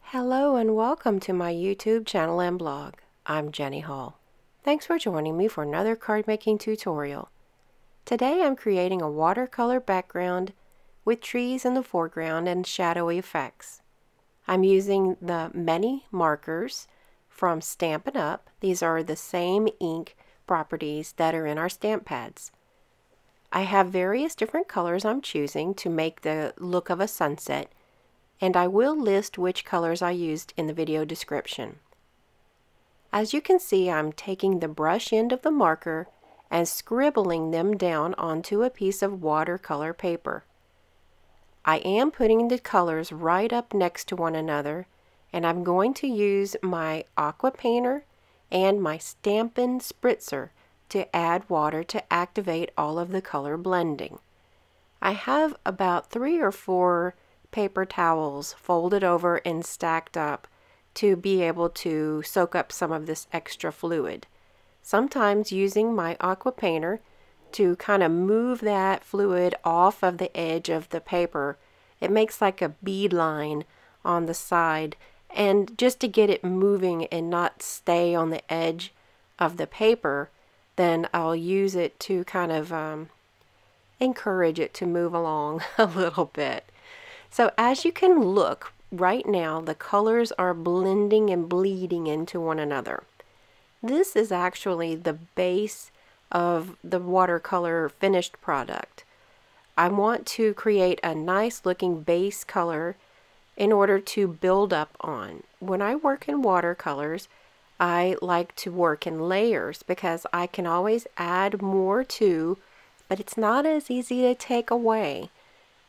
Hello and welcome to my YouTube channel and blog. I'm Jenny Hall. Thanks for joining me for another card making tutorial. Today I'm creating a watercolor background with trees in the foreground and shadowy effects. I'm using the many markers from Stampin' Up. These are the same ink properties that are in our stamp pads. I have various different colors I'm choosing to make the look of a sunset, and I will list which colors I used in the video description. As you can see, I'm taking the brush end of the marker and scribbling them down onto a piece of watercolor paper. I am putting the colors right up next to one another, and I'm going to use my aqua painter and my Stampin' Spritzer to add water to activate all of the color blending. I have about 3 or 4 paper towels folded over and stacked up to be able to soak up some of this extra fluid. Sometimes using my aqua painter to kind of move that fluid off of the edge of the paper, it makes like a bead line on the side, and just to get it moving and not stay on the edge of the paper, then I'll use it to kind of encourage it to move along a little bit. So as you can look right now, the colors are blending and bleeding into one another. This is actually the base of the watercolor finished product. I want to create a nice looking base color in order to build up on. When I work in watercolors, I like to work in layers because I can always add more to, but it's not as easy to take away.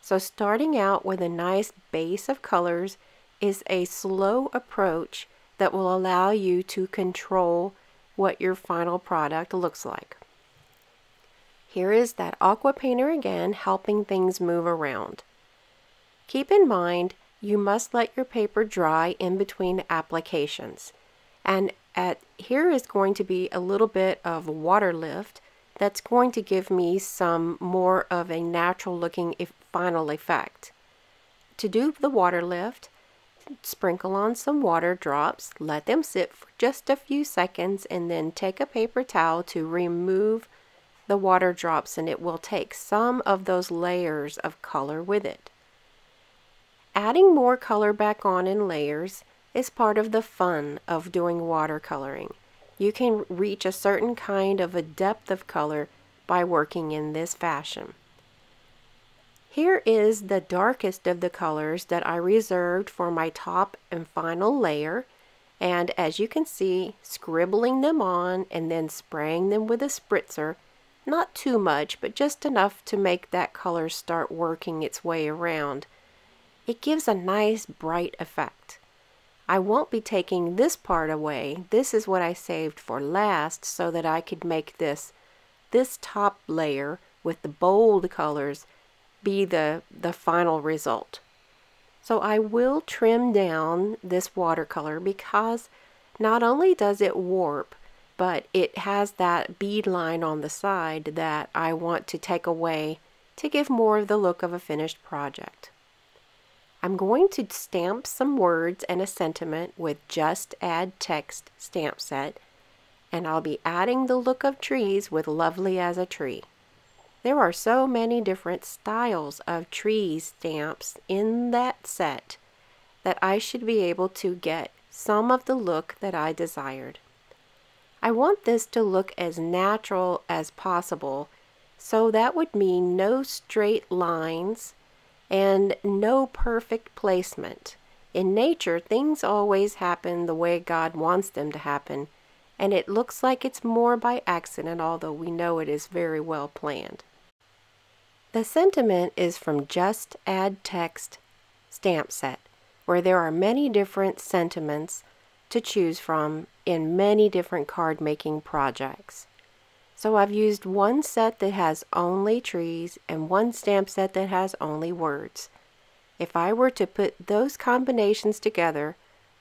So starting out with a nice base of colors is a slow approach that will allow you to control what your final product looks like. Here is that aqua painter again, helping things move around. Keep in mind, you must let your paper dry in between applications. And here is going to be a little bit of water lift that's going to give me some more of a natural looking final effect. To do the water lift, sprinkle on some water drops, let them sit for just a few seconds, and then take a paper towel to remove the water drops, and it will take some of those layers of color with it. Adding more color back on in layers is part of the fun of doing watercoloring. You can reach a certain kind of a depth of color by working in this fashion. Here is the darkest of the colors that I reserved for my top and final layer, and as you can see, scribbling them on and then spraying them with a spritzer, not too much, but just enough to make that color start working its way around. It gives a nice bright effect. I won't be taking this part away. This is what I saved for last so that I could make this top layer with the bold colors be the final result. So I will trim down this watercolor because not only does it warp, but it has that bead line on the side that I want to take away to give more of the look of a finished project. I'm going to stamp some words and a sentiment with Just Add Text stamp set, and I'll be adding the look of trees with Lovely as a Tree. There are so many different styles of trees stamps in that set that I should be able to get some of the look that I desired. I want this to look as natural as possible, so that would mean no straight lines and no perfect placement. In nature, things always happen the way God wants them to happen, and it looks like it's more by accident, although we know it is very well planned. The sentiment is from Just Add Text stamp set, where there are many different sentiments to choose from in many different card making projects. So I've used one set that has only trees and one stamp set that has only words. If I were to put those combinations together,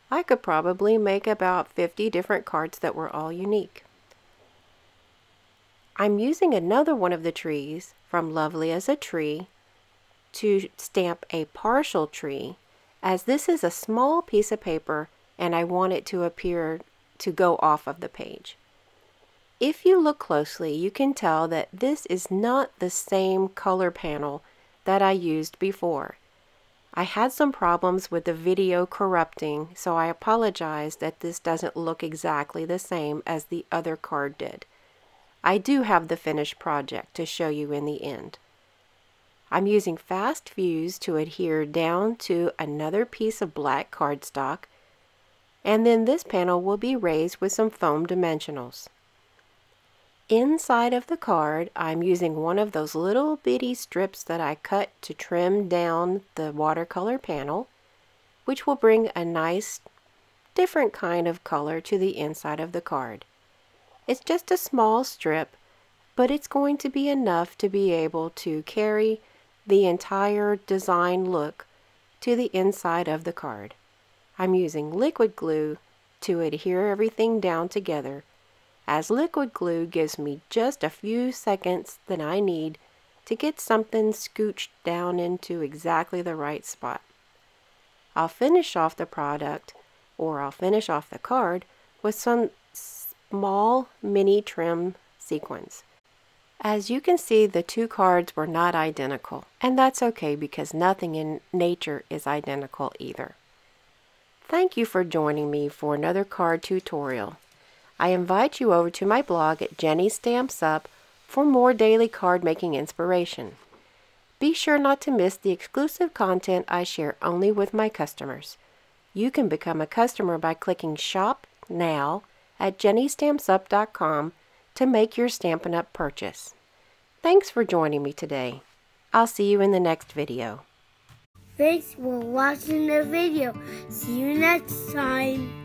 I could probably make about 50 different cards that were all unique. I'm using another one of the trees from Lovely as a Tree to stamp a partial tree, as this is a small piece of paper and I want it to appear to go off of the page. If you look closely, you can tell that this is not the same color panel that I used before. I had some problems with the video corrupting, so I apologize that this doesn't look exactly the same as the other card did. I do have the finished project to show you in the end. I'm using fast fuse to adhere down to another piece of black cardstock, and then this panel will be raised with some foam dimensionals. Inside of the card, I'm using one of those little bitty strips that I cut to trim down the watercolor panel, which will bring a nice, different kind of color to the inside of the card. It's just a small strip, but it's going to be enough to be able to carry the entire design look to the inside of the card. I'm using liquid glue to adhere everything down together, as liquid glue gives me just a few seconds that I need to get something scooched down into exactly the right spot. I'll finish off the product, or I'll finish off the card, with some small mini trim sequins. As you can see, the two cards were not identical, and that's okay because nothing in nature is identical either. Thank you for joining me for another card tutorial. I invite you over to my blog at Jenny Stamps Up for more daily card making inspiration. Be sure not to miss the exclusive content I share only with my customers. You can become a customer by clicking Shop Now at jennystampsup.com to make your Stampin' Up purchase. Thanks for joining me today. I'll see you in the next video. Thanks for watching the video. See you next time.